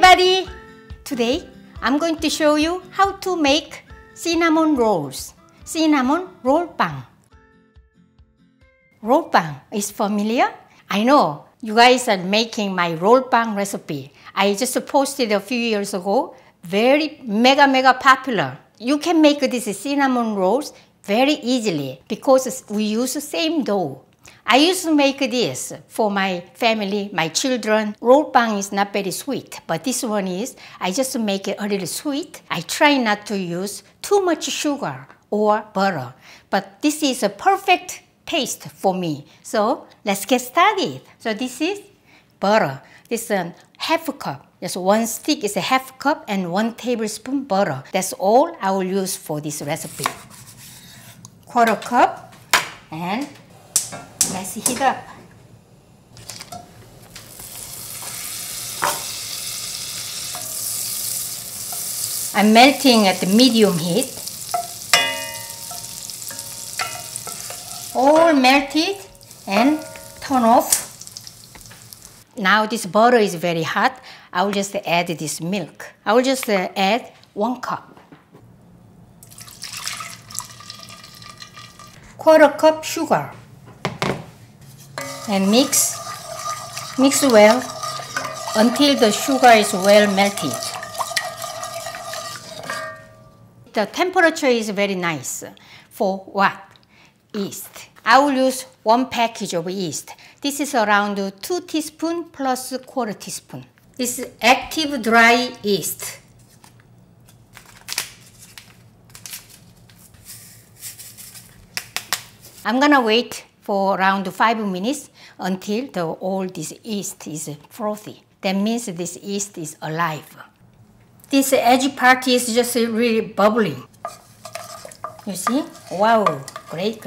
everybody! Today I'm going to show you how to make cinnamon rolls. Cinnamon roll bang. Roll bang is familiar? I know you guys are making my roll bang recipe. I just posted a few years ago. Very mega popular. You can make these cinnamon rolls very easily because we use the same dough. I used to make this for my family, my children. Roll bang is not very sweet, but this one is. I just make it a little sweet. I try not to use too much sugar or butter, but this is a perfect taste for me. So let's get started. So this is butter. This is half a cup. Just one stick is a half cup and 1 tablespoon butter. That's all I will use for this recipe. Quarter cup and let's heat up. I'm melting at the medium heat. All melted and turn off. Now this butter is very hot. I will just add this milk. I will just add 1 cup. Quarter cup sugar. And mix well until the sugar is well melted. The temperature is very nice. For what? Yeast. I will use 1 package of yeast. This is around 2 teaspoons plus 1/4 teaspoon. This is active dry yeast. I'm gonna wait for around 5 minutes until all this yeast is frothy. That means this yeast is alive. This edge part is just really bubbling. You see? Wow, great.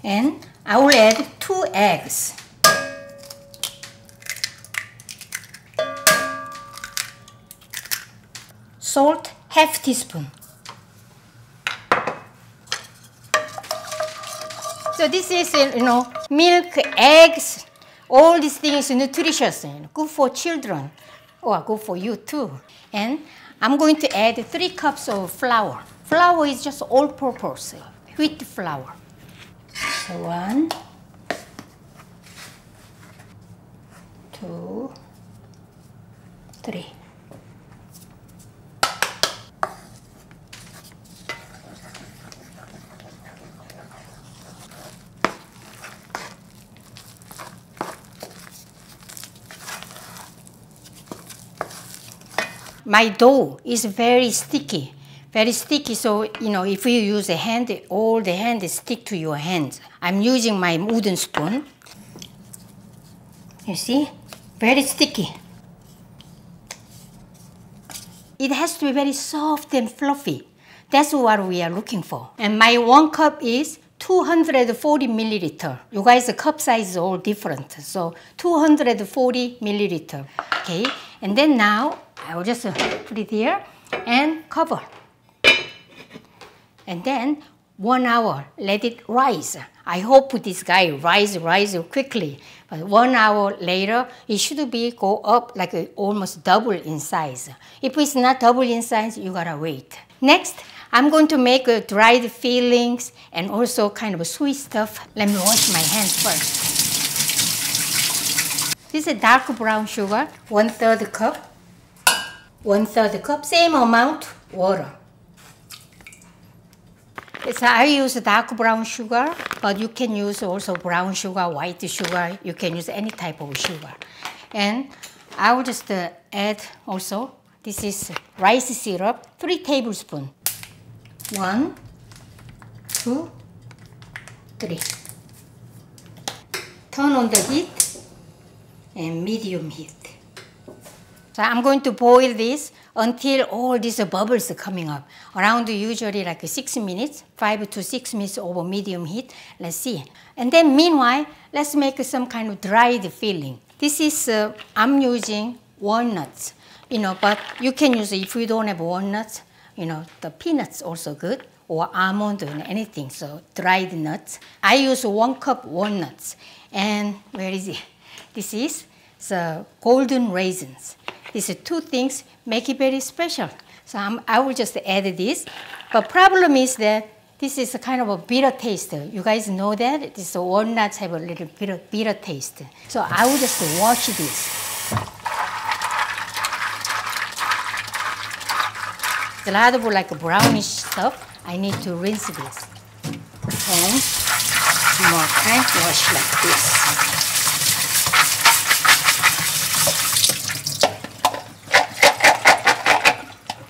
And I will add 2 eggs. Salt, half teaspoon. So this is, milk, eggs, all these things nutritious, good for children, or good for you too. And I'm going to add 3 cups of flour. Flour is just all-purpose, wheat flour. So 1, 2, 3. My dough is very sticky, so if you use a hand, all the hand stick to your hands. I'm using my wooden spoon. You see, very sticky. It has to be very soft and fluffy. That's what we are looking for. And my 1 cup is 240 milliliter. You guys, the cup size is all different. So 240 milliliter. Okay, and then now I will just put it here and cover. And then 1 hour, let it rise. I hope this guy rise quickly. But 1 hour later, it should go up like almost double in size. If it's not double in size, you gotta wait. Next, I'm going to make dried fillings and also kind of sweet stuff. Let me wash my hands first. This is dark brown sugar, 1/3 cup. 1/3 cup, same amount water. So I use dark brown sugar, but you can use also brown sugar, white sugar. You can use any type of sugar. And I will just add also, this is rice syrup, 3 tablespoons. 1, 2, 3. Turn on the heat and medium heat. So I'm going to boil this until all these bubbles are coming up. Around usually like 6 minutes, 5 to 6 minutes over medium heat. Let's see. And then meanwhile, let's make some kind of dried filling. This is, I'm using walnuts, but you can use, if you don't have walnuts, the peanuts also good, or almond or anything, so dried nuts. I use 1 cup walnuts. And where is it? This is the golden raisins. These two things make it very special. So I will just add this. But problem is that this is a kind of a bitter taste. You guys know that? These walnuts have a little bitter taste. So I will just wash this. A lot of like brownish stuff. I need to rinse this. And more time, wash like this.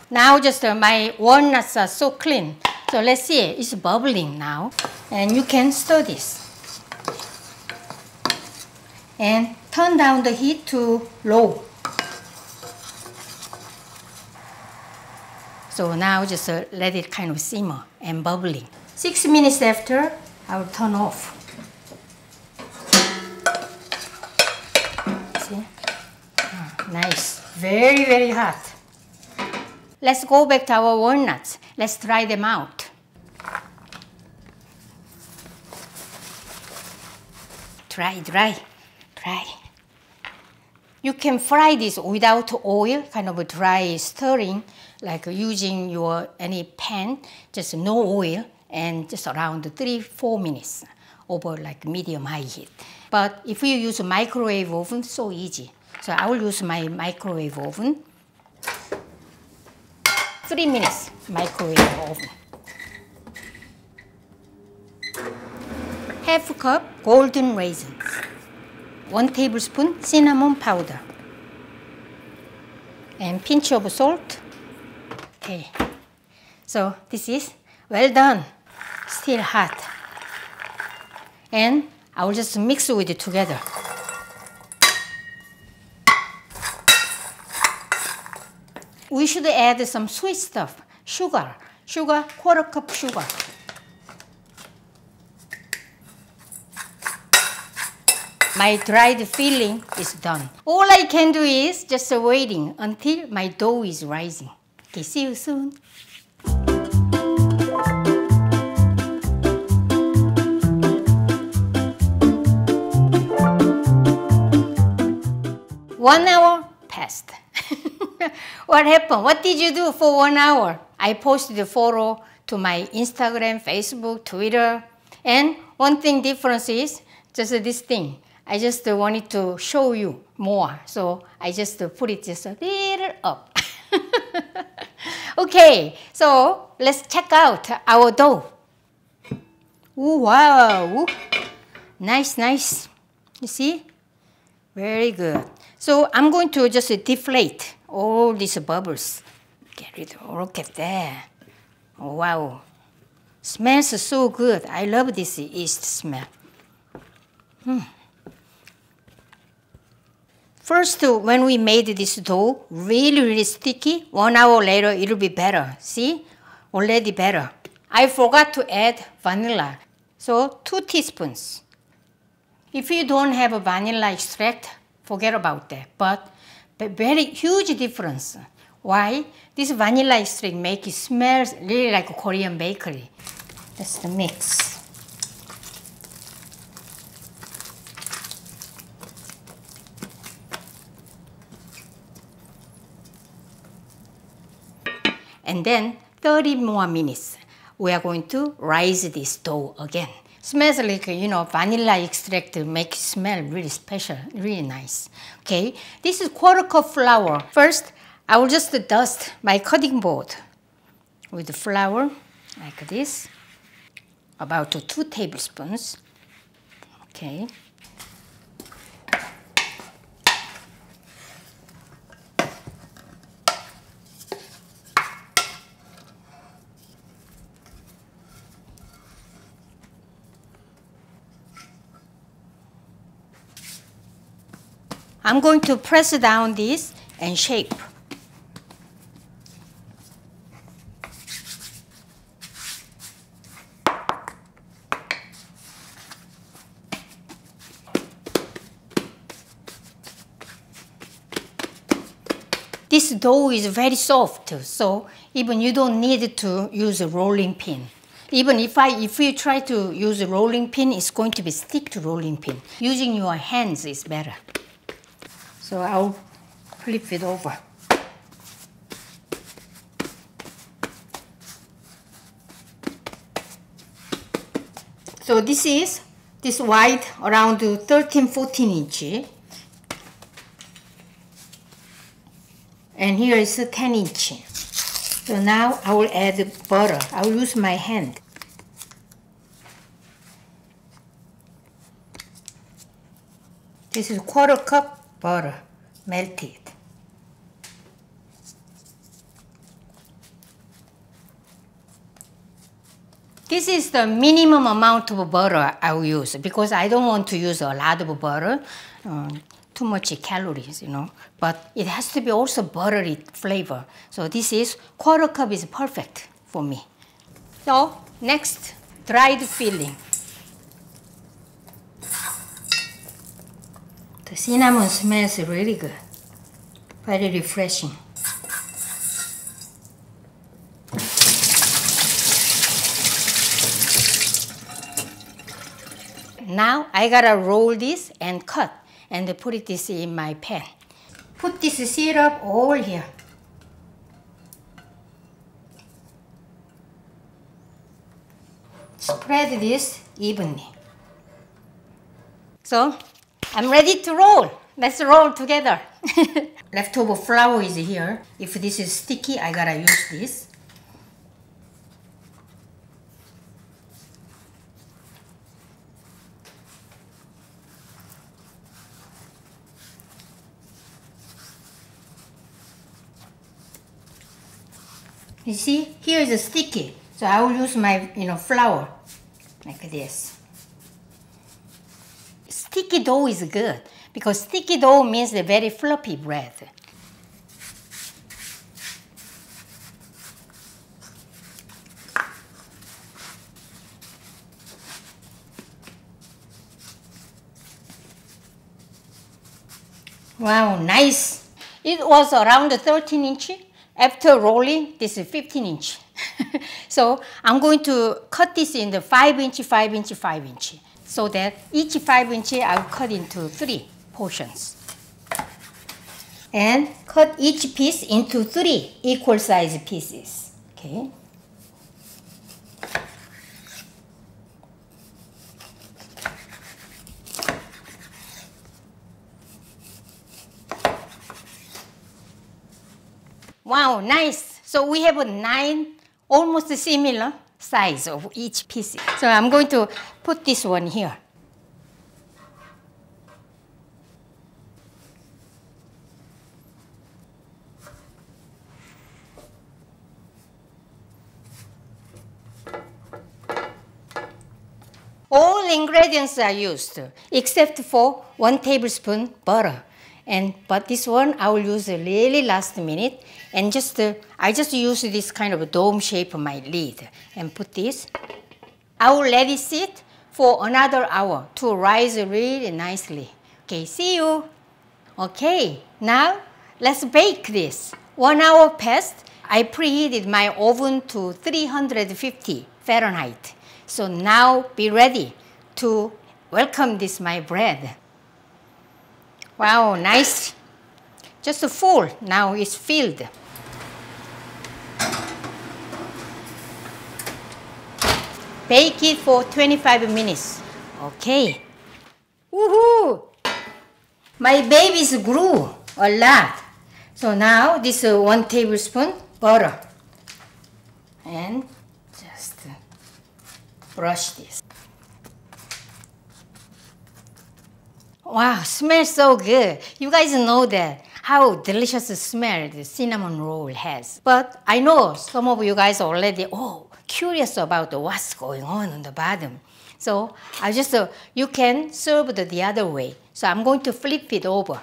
Now just my walnuts are so clean. So let's see, it's bubbling now. And you can stir this. And turn down the heat to low. So now just let it kind of simmer and bubbling. 6 minutes after, I will turn off. See? Oh, nice, very, very hot. Let's go back to our walnuts. Let's try them out. Dry. You can fry this without oil, kind of a dry stirring, like using your any pan, just no oil, and just around 3-4 minutes over like medium-high heat. But if you use a microwave oven, so easy. So I will use my microwave oven. 3 minutes microwave oven. Half cup golden raisins. 1 tablespoon cinnamon powder. And pinch of salt. Okay. So this is well done. Still hot. And I will just mix it together. We should add some sweet stuff. Sugar, 1/4 cup sugar. My dried filling is done. All I can do is just waiting until my dough is rising. Okay, see you soon. One hour passed. What happened? What did you do for 1 hour? I posted a photo to my Instagram, Facebook, Twitter. And one thing difference is just this thing. I just wanted to show you more. So I just put it just a little up. Okay, so let's check out our dough. Ooh, wow. Nice. You see? Very good. So I'm going to just deflate all these bubbles. Get rid of, look at that. Oh, wow. Smells so good. I love this yeast smell. First, when we made this dough, really sticky, 1 hour later, it'll be better. See? Already better. I forgot to add vanilla. So 2 teaspoons. If you don't have a vanilla extract, forget about that. But very huge difference. Why? This vanilla extract makes it smell really like a Korean bakery. That's the mix. And then 30 more minutes, we are going to rise this dough again. Smells like, vanilla extract makes it smell really special, really nice. Okay, this is 1/4 cup flour. First, I will just dust my cutting board with the flour like this, about 2 tablespoons. Okay. I'm going to press down this and shape. This dough is very soft, so even you don't need to use a rolling pin. Even if you try to use a rolling pin, it's going to be stick to rolling pin. Using your hands is better. So I'll flip it over. So this is this wide around 13-14 inch. And here is 10 inch. So now I will add butter. I will use my hand. This is 1/4 cup butter, melted. This is the minimum amount of butter I will use because I don't want to use a lot of butter, too much calories, you know. But it has to be also buttery flavor. So this is 1/4 cup is perfect for me. So next, dried filling. The cinnamon smells really good, very refreshing. Now I gotta roll this and cut and put this in my pan. Put this syrup all here. Spread this evenly. So I'm ready to roll. Let's roll together. Leftover flour is here. If this is sticky, I gotta use this. You see, here is sticky. So I will use my flour like this. Sticky dough is good because sticky dough means a very fluffy bread. Wow, nice. It was around 13 inch. After rolling, this is 15 inch. So I'm going to cut this in the 5 inch, 5 inch, 5 inch. So that each 5 inch I'll cut into 3 portions. And cut each piece into 3 equal size pieces. Okay. Wow, nice. So we have a 9 almost similar size of each piece. So I'm going to put this one here. All ingredients are used except for 1 tablespoon butter. But this one I will use really last minute, and I just use this kind of dome shape of my lid and put this. I will let it sit for another hour to rise really nicely. Okay, see you. Okay, now let's bake this. 1 hour passed. I preheated my oven to 350 Fahrenheit. So now be ready to welcome this my bread. Wow, nice. Just full. Now it's filled. Bake it for 25 minutes. Okay. Woohoo! My babies grew a lot. So now this is 1 tablespoon butter. And just brush this. Wow, smells so good. You guys know that how delicious smell the cinnamon roll has. But I know some of you guys are already curious about what's going on the bottom. So you can serve it the other way. So I'm going to flip it over.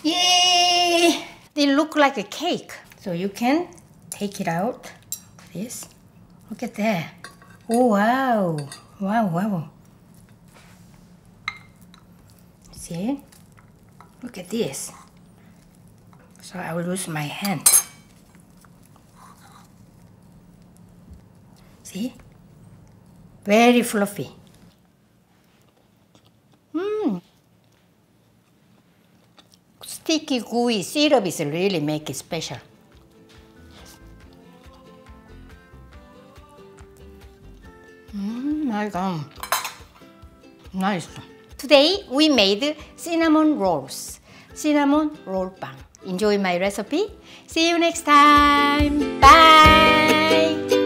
Yay! They look like a cake. So you can take it out like this. Look at that. Oh, wow. Wow, wow. See? Look at this. So I will use my hand. See? Very fluffy. Sticky, gooey syrup is really make it special. My God. Nice. Today we made cinnamon rolls. Cinnamon roll bang. Enjoy my recipe. See you next time. Bye.